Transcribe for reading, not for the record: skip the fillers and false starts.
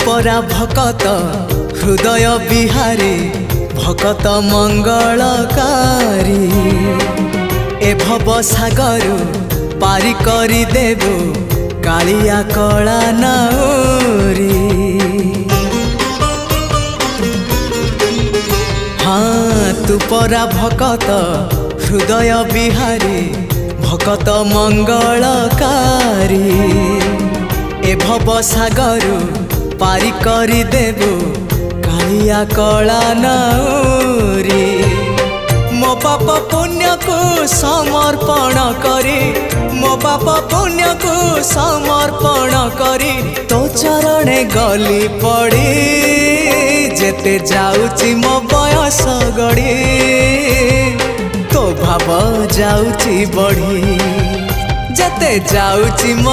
परा भकत हृदय बिहारी भकत मंगलकारी ए भव सागर पारी करी देबो कालिया कला नाउरी। हाँ तू परा भकत हृदय बिहारी भकत मंगलकारी ए भव सागर पारी करी देबो कालिया कला नाउरी। मो पाप पुण्य को समर्पण करी मो पाप पुण्य को समर्पण करी तो चरणे गली पड़ी जेते जाउची मो बयस गड़ी तो भाव जाउची बढ़ी जेते जाउची मो